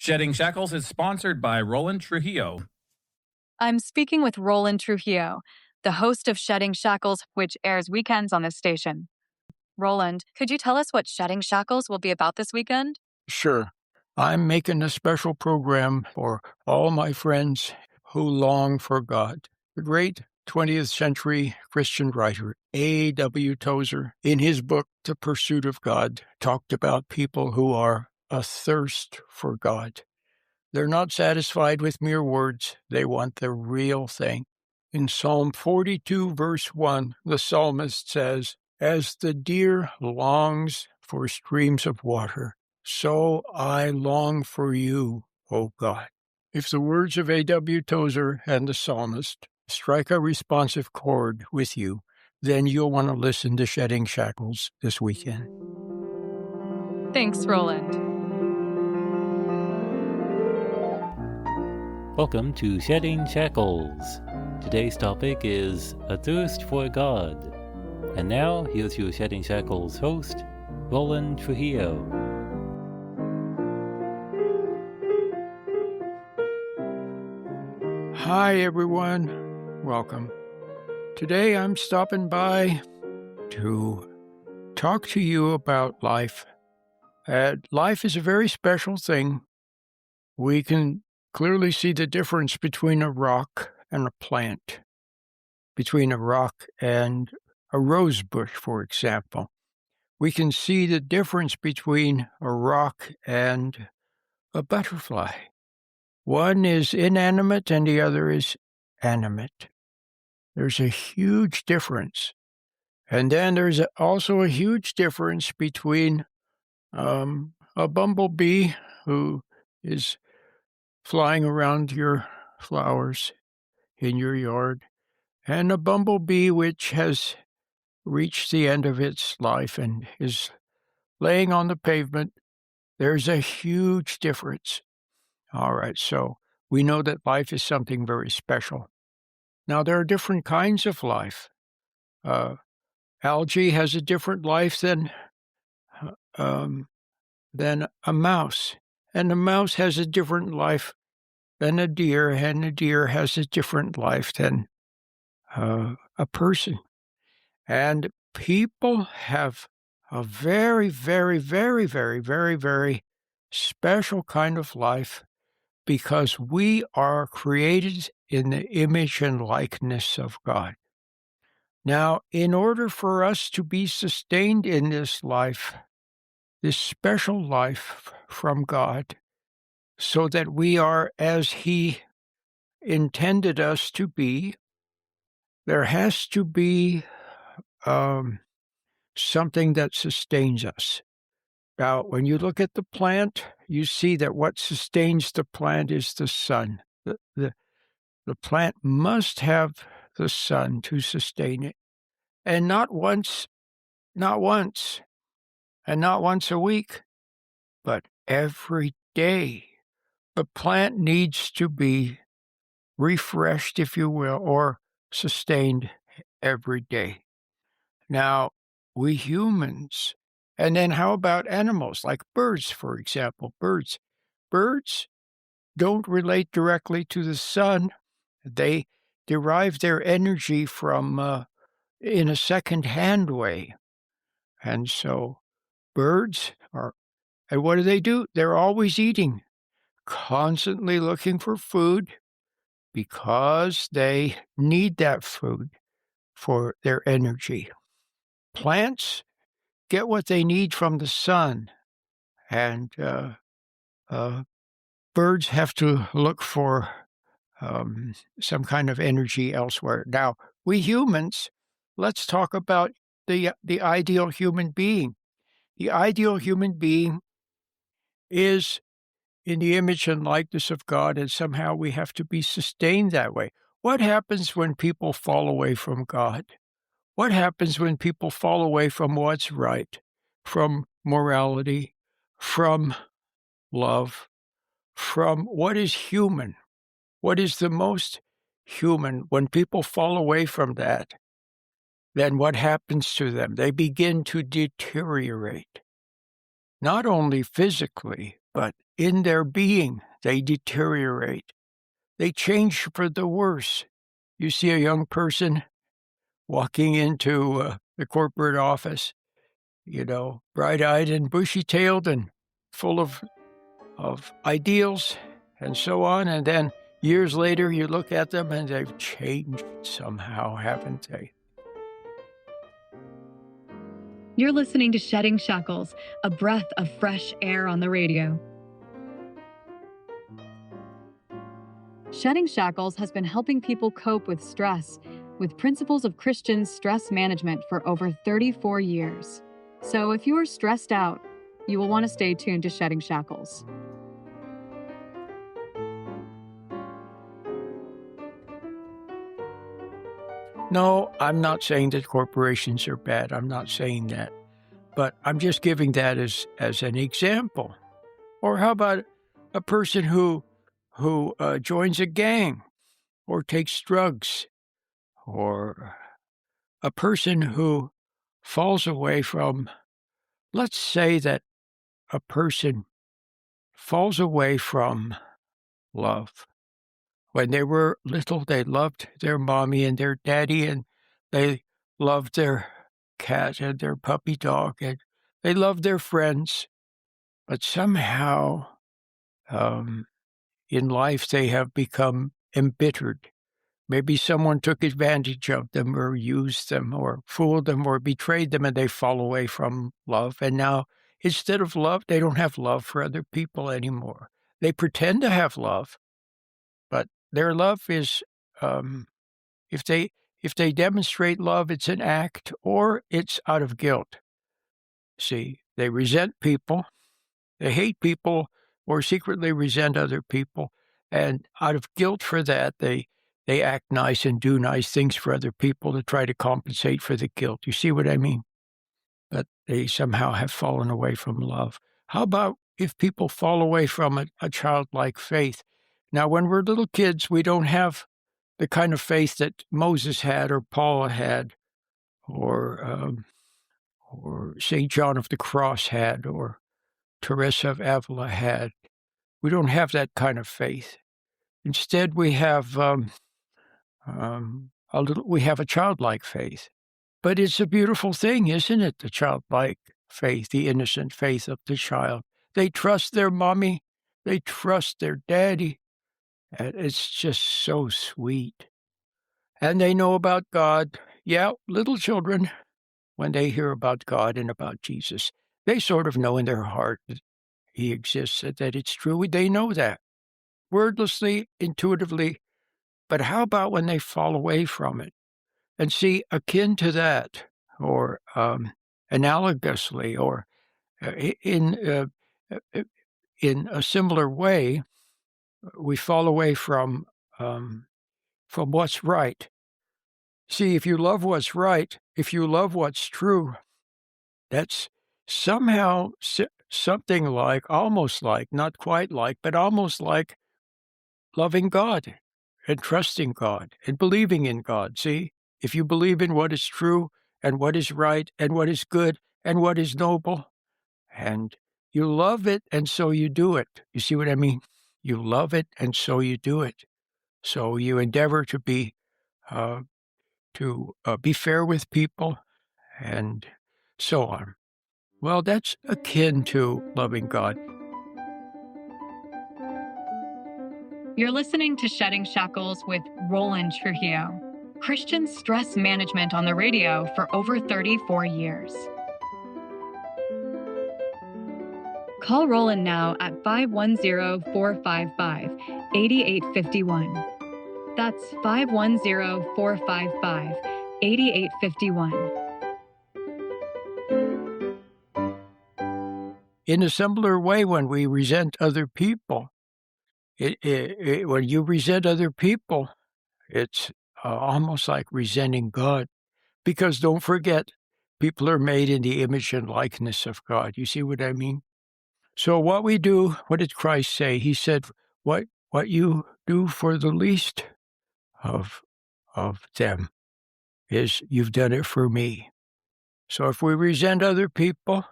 Shedding Shackles is sponsored by Roland Trujillo. I'm speaking with Roland Trujillo, the host of Shedding Shackles, which airs weekends on this station. Roland, could you tell us what Shedding Shackles will be about this weekend? Sure. I'm making a special program for all my friends who long for God. The great 20th century Christian writer A.W. Tozer, in his book, The Pursuit of God, talked about people who are athirst for God. They're not satisfied with mere words. They want the real thing. In Psalm 42, verse 1, the psalmist says, "As the deer longs for streams of water, so I long for you, O God." If the words of A.W. Tozer and the psalmist strike a responsive chord with you, then you'll want to listen to Shedding Shackles this weekend. Thanks, Roland. Welcome to Shedding Shackles. Today's topic is A Thirst for God. And now, here's your Shedding Shackles host, Roland Trujillo. Hi, everyone. Welcome. Today I'm stopping by to talk to you about life. Life is a very special thing. We can clearly see the difference between a rock and a plant, between a rock and a rose bush, for example. We can see the difference between a rock and a butterfly. One is inanimate and the other is animate. There's a huge difference. And then there's also a huge difference between a bumblebee who is flying around your flowers in your yard, and a bumblebee which has reached the end of its life and is laying on the pavement. There's a huge difference. All right, so we know that life is something very special. Now, there are different kinds of life. Algae has a different life than a mouse, and a mouse has a different life than a deer, and a deer has a different life than a person. And people have a very, very, very, very, very, very special kind of life because we are created in the image and likeness of God. Now, in order for us to be sustained in this life, this special life from God, so that we are as He intended us to be, there has to be something that sustains us. Now, when you look at the plant, you see that what sustains the plant is the sun. The plant must have the sun to sustain it. And not once, and not once a week, but every day. The plant needs to be refreshed, if you will, or sustained every day. Now, we humans, and then how about animals, like birds, for example? Birds don't relate directly to the sun. They derive their energy from, in a second-hand way. And so birds are, and what do? They're always eating, constantly looking for food because they need that food for their energy. Plants get what they need from the sun, and birds have to look for some kind of energy elsewhere. Now, we humans, let's talk about the ideal human being. The ideal human being is in the image and likeness of God, and somehow we have to be sustained that way. What happens when people fall away from God? What happens when people fall away from what's right, from morality, from love, from what is human? What is the most human? When people fall away from that, then what happens to them? They begin to deteriorate, not only physically, but in their being, they deteriorate. They change for the worse. You see a young person walking into the corporate office, bright-eyed and bushy-tailed and full of ideals and so on, and then years later you look at them and they've changed somehow, haven't they? You're listening to Shedding Shackles, a breath of fresh air on the radio. Shedding Shackles has been helping people cope with stress with principles of Christian stress management for over 34 years. So if you are stressed out, you will want to stay tuned to Shedding Shackles. No, I'm not saying that corporations are bad. I'm not saying that. But I'm just giving that as an example. Or how about a person who joins a gang or takes drugs, or a person who falls away from, let's say that a person falls away from love. When they were little, they loved their mommy and their daddy, and they loved their cat and their puppy dog, and they loved their friends. But somehow, in life, they have become embittered. Maybe someone took advantage of them or used them or fooled them or betrayed them, and they fall away from love. And now, instead of love, they don't have love for other people anymore. They pretend to have love, but their love is, if they demonstrate love, it's an act or it's out of guilt. See, they resent people, they hate people, or secretly resent other people, and out of guilt for that, they act nice and do nice things for other people to try to compensate for the guilt. You see what I mean? But they somehow have fallen away from love. How about if people fall away from a childlike faith? Now, when we're little kids, we don't have the kind of faith that Moses had or Paul had or St. John of the Cross had or Teresa of Avila had. We don't have that kind of faith. Instead, we have we have a childlike faith. But it's a beautiful thing, isn't it? The childlike faith, the innocent faith of the child. They trust their mommy. They trust their daddy. And it's just so sweet. And they know about God. Yeah, little children, when they hear about God and about Jesus, they sort of know in their heart that he exists, that it's true. They know that. Wordlessly, intuitively. But how about when they fall away from it? And see, akin to that, or analogously, or in a similar way, we fall away from what's right. See, if you love what's right, if you love what's true, that's somehow something like, almost like, not quite like, but almost like loving God and trusting God and believing in God. See, if you believe in what is true and what is right and what is good and what is noble, and you love it and so you do it. You see what I mean? You love it and so you do it. So you endeavor to be fair with people and so on. Well, that's akin to loving God. You're listening to Shedding Shackles with Roland Trujillo, Christian stress management on the radio for over 34 years. Call Roland now at 510-455-8851. That's 510-455-8851. In a similar way, when we resent other people, when you resent other people, it's almost like resenting God. Because don't forget, people are made in the image and likeness of God. You see what I mean? So what we do, what did Christ say? He said, what you do for the least of them is you've done it for me. So if we resent other people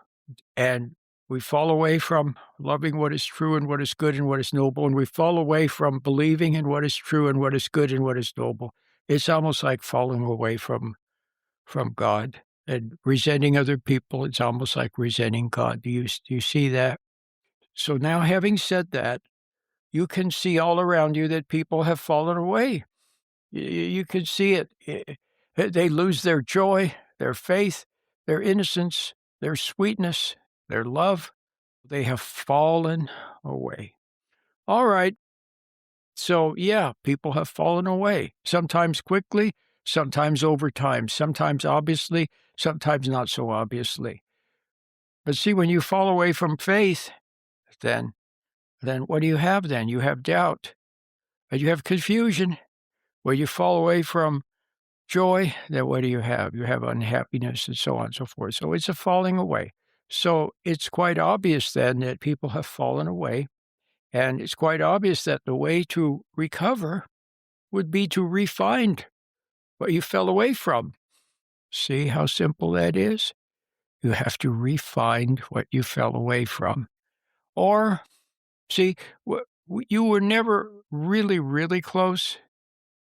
and We fall away from loving what is true and what is good and what is noble, and we fall away from believing in what is true and what is good and what is noble. It's almost like falling away from God and resenting other people. It's almost like resenting God. Do you see that? So now, having said that, you can see all around you that people have fallen away. You can see it. They lose their joy, their faith, their innocence, their sweetness, their love. They have fallen away. All right. So, yeah, people have fallen away, sometimes quickly, sometimes over time, sometimes obviously, sometimes not so obviously. But see, when you fall away from faith, then what do you have then? You have doubt, and you have confusion. When you fall away from joy, then what do you have? You have unhappiness and so on and so forth. So it's a falling away. So it's quite obvious then that people have fallen away. And it's quite obvious that the way to recover would be to re-find what you fell away from. See how simple that is? You have to re-find what you fell away from. Or, see, you were never really, really close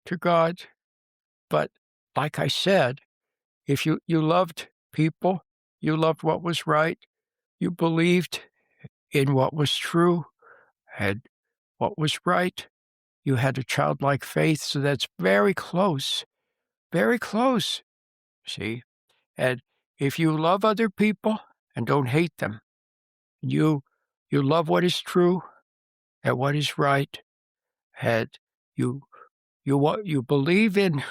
to God. But like I said, if you loved people, you loved what was right, you believed in what was true and what was right, you had a childlike faith, so that's very close, see? And if you love other people and don't hate them, you love what is true and what is right, and you believe in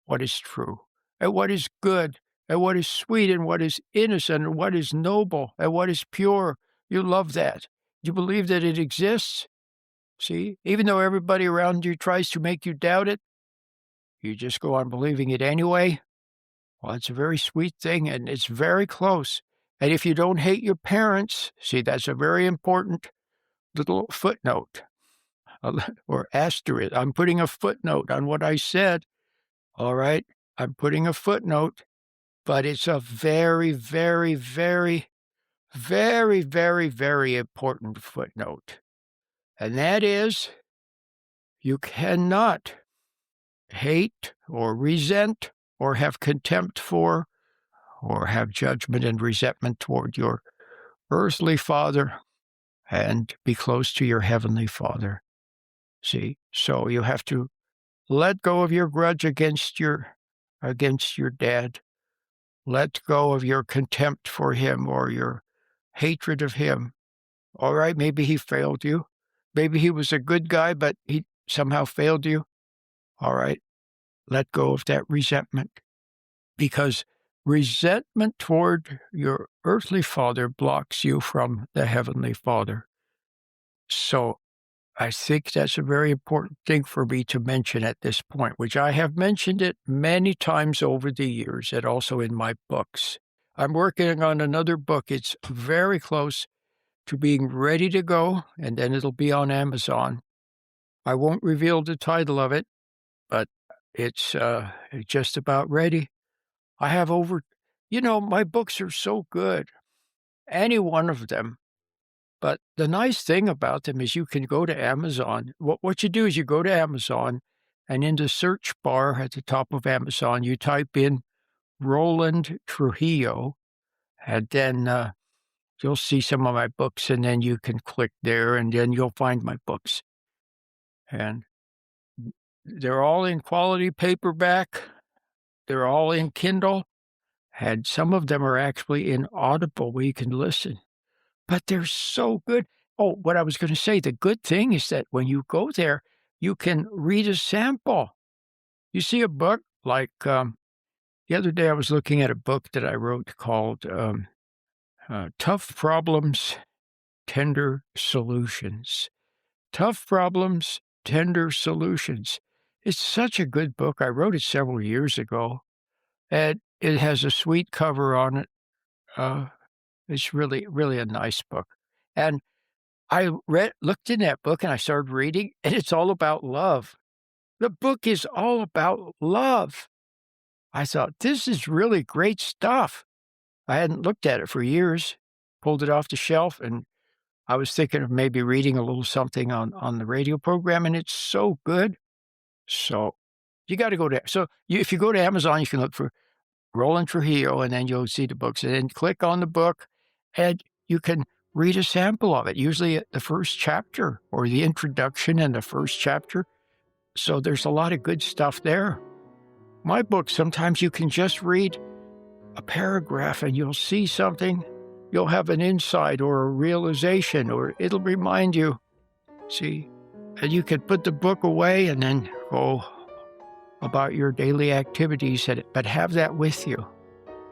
what is true and what is good and what is sweet and what is innocent and what is noble and what is pure. You love that. You believe that it exists. See, even though everybody around you tries to make you doubt it, you just go on believing it anyway. Well, it's a very sweet thing, and it's very close. And if you don't hate your parents, see, that's a very important little footnote or asterisk. I'm putting a footnote on what I said. All right, I'm putting a footnote, but it's a very, very, very, very, very, very important footnote. And that is, you cannot hate or resent or have contempt for or have judgment and resentment toward your earthly father and be close to your heavenly Father. See, so you have to let go of your grudge against your dad. Let go of your contempt for him or your hatred of him. All right, maybe he failed you. Maybe he was a good guy, but he somehow failed you. All right, let go of that resentment, because resentment toward your earthly father blocks you from the heavenly Father. So I think that's a very important thing for me to mention at this point, which I have mentioned it many times over the years and also in my books. I'm working on another book. It's very close to being ready to go, and then it'll be on Amazon. I won't reveal the title of it, but it's just about ready. I have my books are so good, any one of them. But the nice thing about them is you can go to Amazon. What you do is you go to Amazon, and in the search bar at the top of Amazon, you type in Roland Trujillo, and then you'll see some of my books, and then you can click there, and then you'll find my books. And they're all in quality paperback. They're all in Kindle, and some of them are actually in Audible where you can listen. But they're so good. Oh, what I was going to say, the good thing is that when you go there, you can read a sample. You see a book like the other day I was looking at a book that I wrote called Tough Problems, Tender Solutions. Tough Problems, Tender Solutions. It's such a good book. I wrote it several years ago, and it has a sweet cover on it. It's really, really a nice book. And I looked in that book and I started reading, and it's all about love. The book is all about love. I thought, this is really great stuff. I hadn't looked at it for years. pulled it off the shelf, and I was thinking of maybe reading a little something on the radio program, and it's so good. So you got to go to, if you go to Amazon, you can look for Roland Trujillo, and then you'll see the books, and then click on the book, and you can read a sample of it, usually the first chapter or the introduction and the first chapter. So there's a lot of good stuff there. My book, sometimes you can just read a paragraph and you'll see something. You'll have an insight or a realization, or it'll remind you. See, and you can put the book away and then go about your daily activities, but have that with you.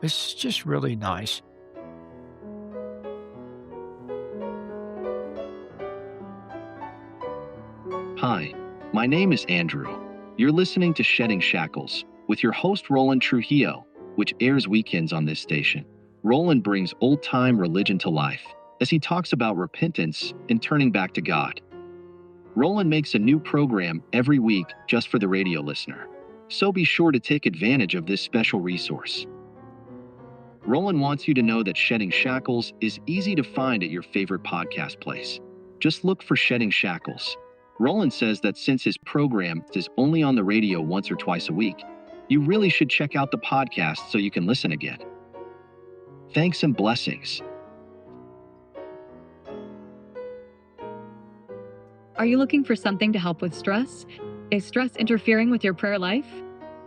It's just really nice. Hi, my name is Andrew. You're listening to Shedding Shackles with your host Roland Trujillo, which airs weekends on this station. Roland brings old-time religion to life as he talks about repentance and turning back to God. Roland makes a new program every week just for the radio listener, so be sure to take advantage of this special resource. Roland wants you to know that Shedding Shackles is easy to find at your favorite podcast place. Just look for Shedding Shackles. Roland says that since his program is only on the radio once or twice a week, you really should check out the podcast so you can listen again. Thanks and blessings. Are you looking for something to help with stress? Is stress interfering with your prayer life?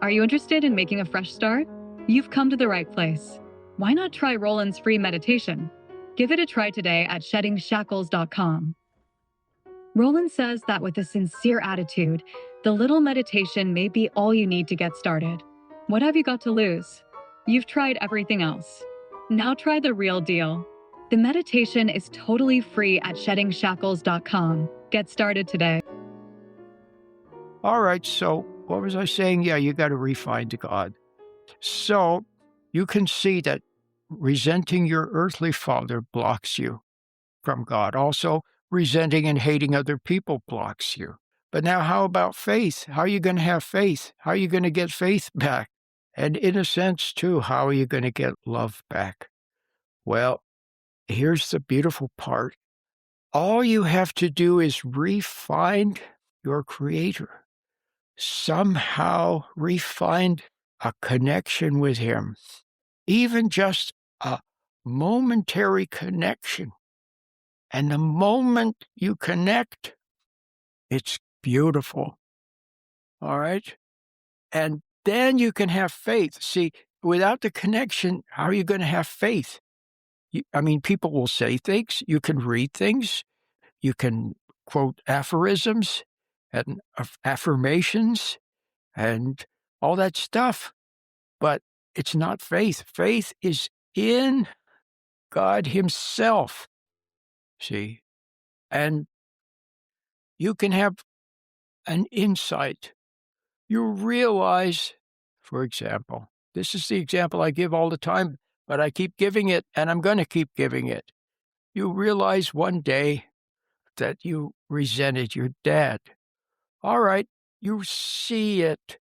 Are you interested in making a fresh start? You've come to the right place. Why not try Roland's free meditation? Give it a try today at sheddingshackles.com. Roland says that with a sincere attitude, the little meditation may be all you need to get started. What have you got to lose? You've tried everything else. Now try the real deal. The meditation is totally free at sheddingshackles.com. Get started today. All right, so what was I saying? Yeah, you got to refine to God. So you can see that resenting your earthly father blocks you from God. Also, resenting and hating other people blocks you. But now how about faith? How are you going to have faith? How are you going to get faith back? And in a sense, too, how are you going to get love back? Well, here's the beautiful part. All you have to do is refine your Creator. Somehow refine a connection with Him. Even just a momentary connection. And the moment you connect, it's beautiful. All right? And then you can have faith. See, without the connection, how are you going to have faith? People will say things. You can read things. You can quote aphorisms and affirmations and all that stuff. But it's not faith. Faith is in God Himself. See? And you can have an insight. You realize, for example, this is the example I give all the time, but I keep giving it, and I'm going to keep giving it. You realize one day that you resented your dad. All right, you see it.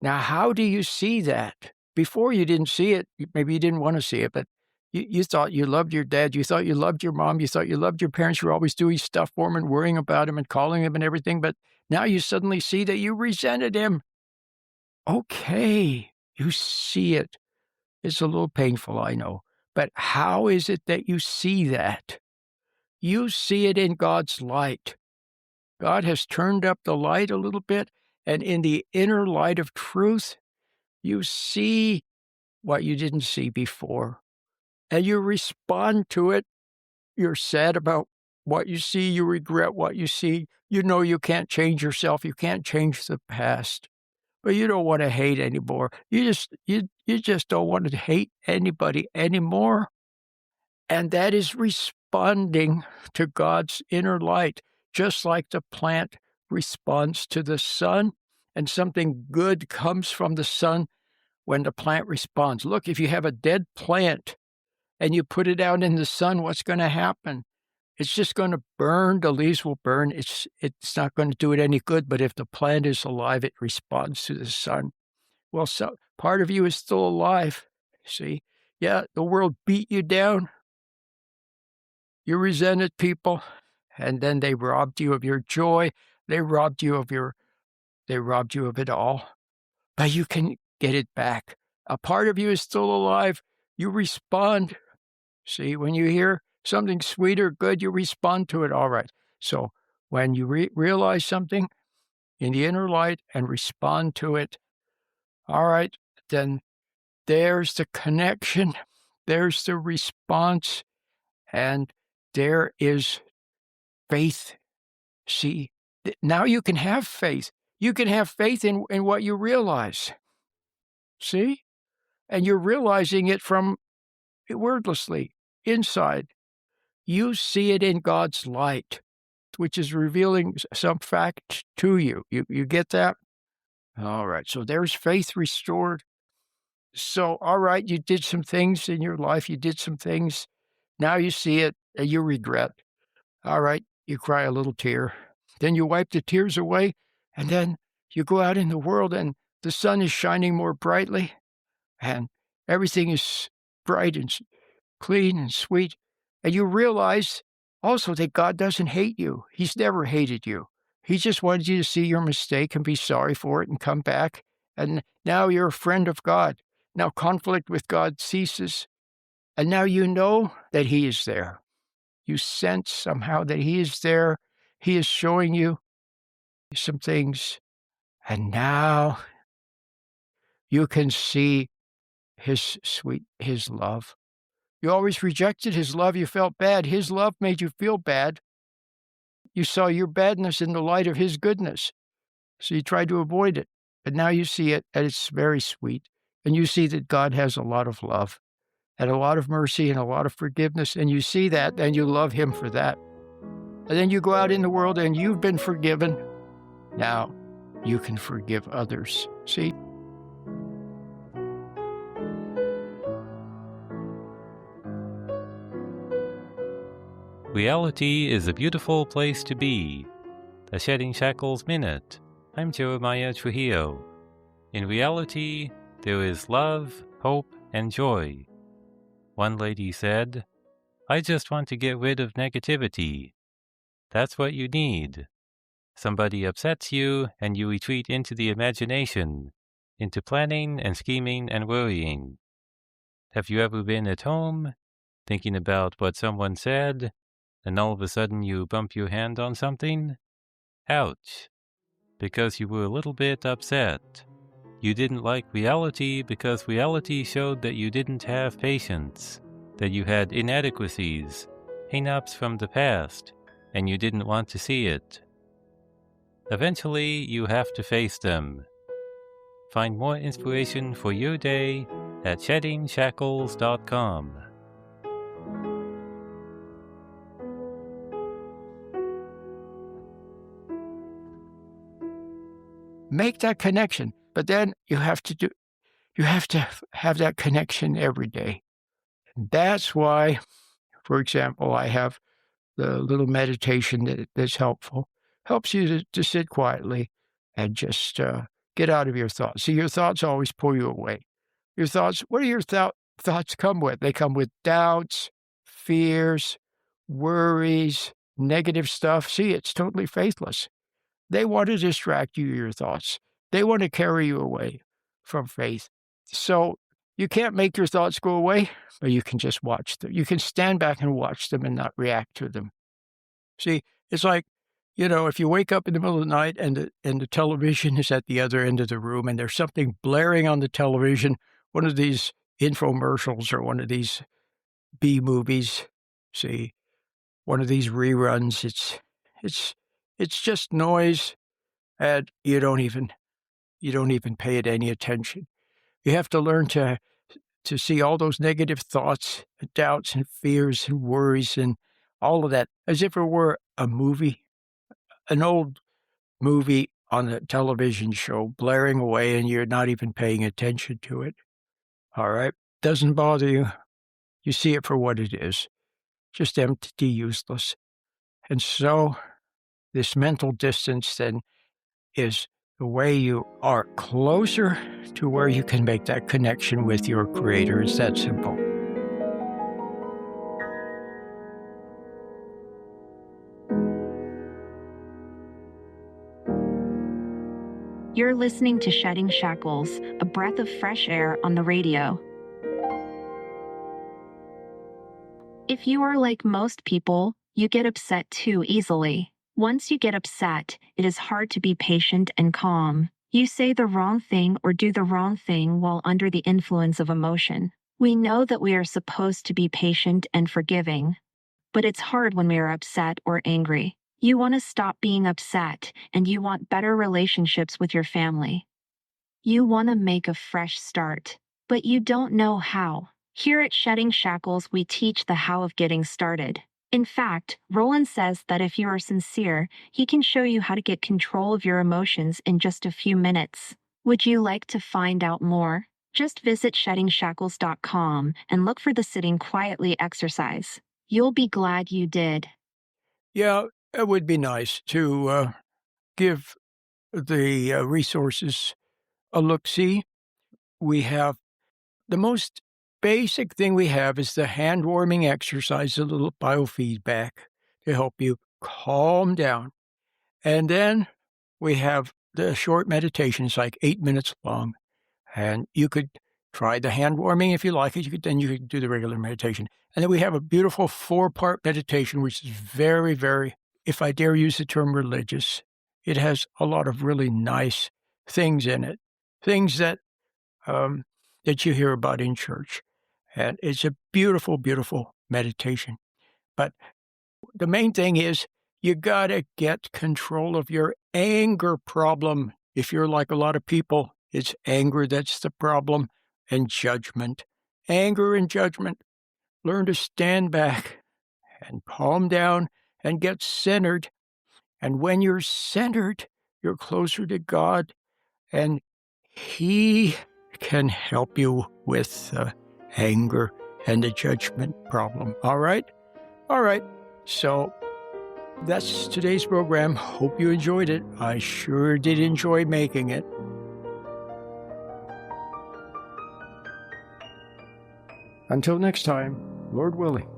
Now, how do you see that? Before you didn't see it, maybe you didn't want to see it, but you thought you loved your dad, you thought you loved your mom, you thought you loved your parents, you were always doing stuff for him and worrying about him and calling him and everything, but now you suddenly see that you resented him. Okay, you see it. It's a little painful, I know, but how is it that you see that? You see it in God's light. God has turned up the light a little bit, and in the inner light of truth, you see what you didn't see before. And you respond to it. You're sad about what you see. You regret what you see. You know you can't change yourself. You can't change the past. But you don't want to hate anymore. You just don't want to hate anybody anymore. And that is responding to God's inner light, just like the plant responds to the sun, and something good comes from the sun when the plant responds. Look, if you have a dead plant and you put it out in the sun, what's going to happen? It's just going to burn. The leaves will burn. It's not going to do it any good. But if the plant is alive, it responds to the sun. Well, so part of you is still alive. See? Yeah, the world beat you down. You resented people, and then they robbed you of your joy. They robbed you of it all. But you can get it back. A part of you is still alive. You respond. See, when you hear something sweet or good, you respond to it. All right. So when you realize something in the inner light and respond to it, all right, then there's the connection, there's the response, and there is faith. See, now you can have faith. You can have faith in what you realize. See? And you're realizing it from wordlessly, inside. You see it in God's light, which is revealing some fact to you. You get that? All right. So there's faith restored. So, all right, you did some things in your life. You did some things. Now you see it and you regret. All right. You cry a little tear. Then you wipe the tears away. And then you go out in the world and the sun is shining more brightly. And everything is bright and clean and sweet. And you realize also that God doesn't hate you. He's never hated you. He just wanted you to see your mistake and be sorry for it and come back. And now you're a friend of God. Now conflict with God ceases. And now you know that He is there. You sense somehow that He is there. He is showing you some things. And now you can see His love. You always rejected His love. You felt bad. His love made you feel bad. You saw your badness in the light of His goodness. So you tried to avoid it. But now you see it, and it's very sweet. And you see that God has a lot of love and a lot of mercy and a lot of forgiveness. And you see that, and you love Him for that. And then you go out in the world, and you've been forgiven. Now you can forgive others. See? Reality is a beautiful place to be. The Shedding Shackles Minute. I'm Jeremiah Trujillo. In reality, there is love, hope, and joy. One lady said, "I just want to get rid of negativity." That's what you need. Somebody upsets you, and you retreat into the imagination, into planning and scheming and worrying. Have you ever been at home, thinking about what someone said, and all of a sudden you bump your hand on something? Ouch. Because you were a little bit upset. You didn't like reality because reality showed that you didn't have patience, that you had inadequacies, hang-ups from the past, and you didn't want to see it. Eventually, you have to face them. Find more inspiration for your day at sheddingshackles.com. Make that connection, but then you have to have that connection every day. That's why, for example, I have the little meditation that's helpful. Helps you to sit quietly and just get out of your thoughts. See, your thoughts always pull you away. Your thoughts, what do your thoughts come with? They come with doubts, fears, worries, negative stuff. See, it's totally faithless. They want to distract you, your thoughts. They want to carry you away from faith. So you can't make your thoughts go away, but you can just watch them. You can stand back and watch them and not react to them. See, it's like, if you wake up in the middle of the night and the television is at the other end of the room and there's something blaring on the television, one of these infomercials or one of these B movies, see, one of these reruns, it's just noise, and you don't even pay it any attention. You have to learn to see all those negative thoughts, and doubts, and fears, and worries, and all of that as if it were a movie, an old movie on a television show blaring away, and you're not even paying attention to it. All right, doesn't bother you. You see it for what it is, just empty, useless, and so. This mental distance, then, is the way you are closer to where you can make that connection with your Creator. It's that simple. You're listening to Shedding Shackles, a breath of fresh air on the radio. If you are like most people, you get upset too easily. Once you get upset, it is hard to be patient and calm. You say the wrong thing or do the wrong thing while under the influence of emotion. We know that we are supposed to be patient and forgiving, but it's hard when we are upset or angry. You want to stop being upset, and you want better relationships with your family. You want to make a fresh start, but you don't know how. Here at Shedding Shackles, we teach the how of getting started. In fact, Roland says that if you are sincere, he can show you how to get control of your emotions in just a few minutes. Would you like to find out more? Just visit sheddingshackles.com and look for the Sitting Quietly exercise. You'll be glad you did. Yeah, it would be nice to give the resources a look-see. We have the most basic thing we have is the hand-warming exercise, a little biofeedback to help you calm down. And then we have the short meditation. It's like 8 minutes long. And you could try the hand-warming if you like it. Then you could do the regular meditation. And then we have a beautiful 4-part meditation, which is very, very, if I dare use the term religious. It has a lot of really nice things in it, things that you hear about in church. And it's a beautiful, beautiful meditation. But the main thing is you got to get control of your anger problem. If you're like a lot of people, it's anger that's the problem, and judgment. Anger and judgment. Learn to stand back and calm down and get centered. And when you're centered, you're closer to God, and He can help you with anger and the judgment problem. All right? All right. So that's today's program. Hope you enjoyed it. I sure did enjoy making it. Until next time, Lord willing,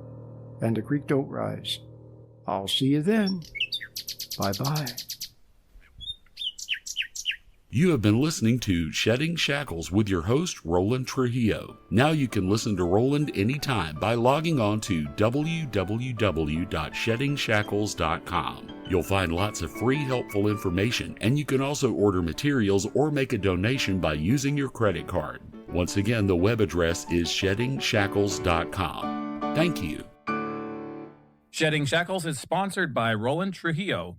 and the creek don't rise. I'll see you then. Bye-bye. You have been listening to Shedding Shackles with your host, Roland Trujillo. Now you can listen to Roland anytime by logging on to www.sheddingshackles.com. You'll find lots of free, helpful information, and you can also order materials or make a donation by using your credit card. Once again, the web address is sheddingshackles.com. Thank you. Shedding Shackles is sponsored by Roland Trujillo.